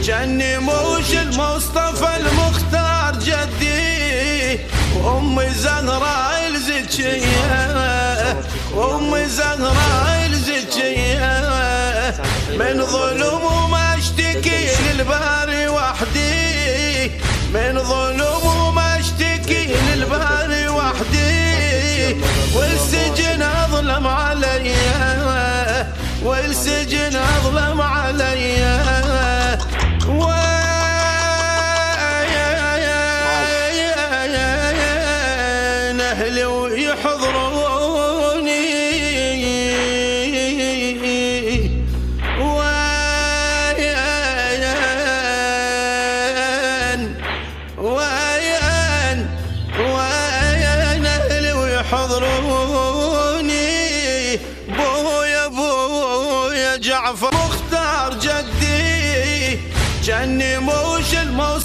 جني موش المصطفى المختار جدي، وأمي زهراء الزكية، وأمي زهراء الزكية، من ظلم وما اشتكي للباري وحدي، من ظلم وما اشتكي للباري وحدي، والسجن أظلم عليا، والسجن أظلم عليا، أهلي ويحضروني وين أهلي ويحضروني، بويا جعفر مختار جدي، جني موش المصطفى